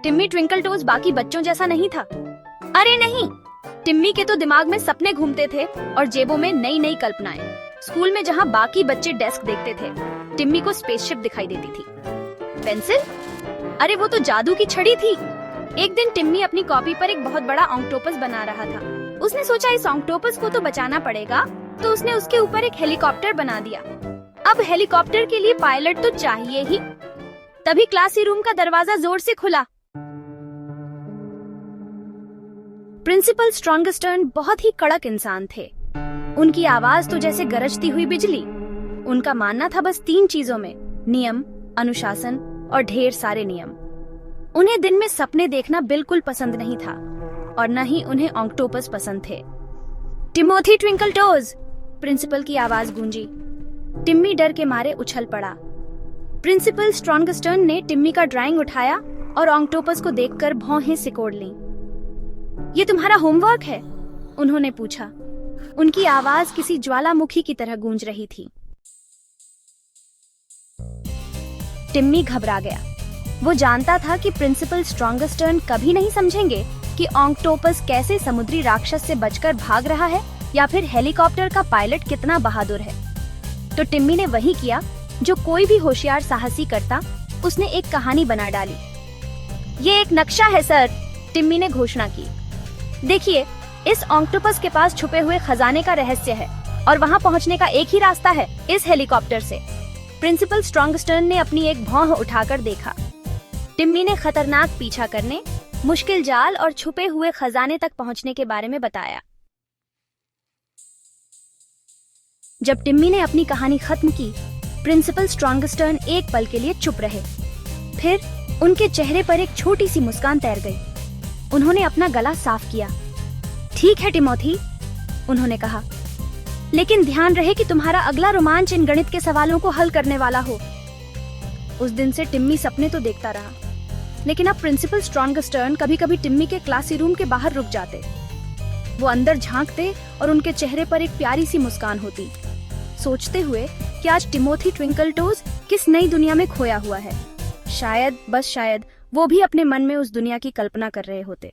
Timmy twinkle toes बाकी बच्चों जैसा नहीं था। अरे नहीं, टिम्मी के तो दिमाग में सपने घूमते थे और जेबों में नई नई कल्पनाएं। स्कूल में जहाँ बाकी बच्चे डेस्क देखते थे, टिम्मी को स्पेसशिप दिखाई देती थी। पेंसिल? अरे वो तो जादू की छड़ी थी। एक दिन टिम्मी अपनी कॉपी पर एक बहुत बड़ा ऑक्टोपस बना रहा था। उसने सोचा इस ऑक्टोपस को तो बचाना पड़ेगा, तो उसने उसके ऊपर एक हेलीकॉप्टर बना दिया। अब हेलीकॉप्टर के लिए पायलट तो चाहिए ही। तभी क्लासरूम का दरवाजा जोर से खुला। प्रिंसिपल स्ट्रॉन्गस्टर्न बहुत ही कड़क इंसान थे। उनकी आवाज तो जैसे गरजती हुई बिजली। उनका मानना था बस 3 चीजों में: नियम, अनुशासन और ढेर सारे नियम। उन्हें दिन में सपने देखना बिल्कुल पसंद नहीं था और न ही उन्हें ऑक्टोपस पसंद थे। टिमोथी ट्विंकल टोज, प्रिंसिपल की आवाज गूंजी। टिम्मी डर के मारे उछल पड़ा। प्रिंसिपल स्ट्रॉन्गस्टर्न ने टिम्मी का ड्राइंग उठाया और ऑक्टोपस को देखकर भौहें सिकोड़ लीं। ये तुम्हारा होमवर्क है? उन्होंने पूछा। उनकी आवाज किसी ज्वालामुखी की तरह गूंज रही थी। टिम्मी घबरा गया। वो जानता था कि प्रिंसिपल स्ट्रॉन्गस्टर्न कभी नहीं समझेंगे कि ऑक्टोपस कैसे समुद्री राक्षस से बचकर भाग रहा है या फिर हेलीकॉप्टर का पायलट कितना बहादुर है। तो टिम्मी ने वही किया जो कोई भी होशियार साहसी करता। उसने एक कहानी बना डाली। ये एक नक्शा है सर, टिम्मी ने घोषणा की। देखिए, इस ऑक्टोपस के पास छुपे हुए खजाने का रहस्य है और वहाँ पहुँचने का एक ही रास्ता है, इस हेलीकॉप्टर से। प्रिंसिपल स्ट्रॉन्गस्टर्न ने अपनी एक भौं उठाकर देखा। टिम्मी ने खतरनाक पीछा करने, मुश्किल जाल और छुपे हुए खजाने तक पहुँचने के बारे में बताया। जब टिम्मी ने अपनी कहानी खत्म की, प्रिंसिपल स्ट्रॉन्गस्टर्न एक पल के लिए चुप रहे। फिर उनके चेहरे पर एक छोटी सी मुस्कान तैर गई। उन्होंने अपना गला साफ किया। ठीक है टिमोथी, उन्होंने कहा, लेकिन ध्यान रहे कि तुम्हारा अगला रोमांच इन गणित के सवालों को हल करने वाला हो। उस दिन से टिम्मी सपने तो देखता रहा, लेकिन अब प्रिंसिपल स्ट्रॉन्गस्टर्न कभी-कभी टिम्मी के क्लासरूम के बाहर रुक जाते। वो अंदर झांकते और उनके चेहरे पर एक प्यारी सी मुस्कान होती, सोचते हुए कि आज टिमोथी ट्विंकल टोज किस नई दुनिया में खोया हुआ है। शायद, बस शायद, वो भी अपने मन में उस दुनिया की कल्पना कर रहे होते।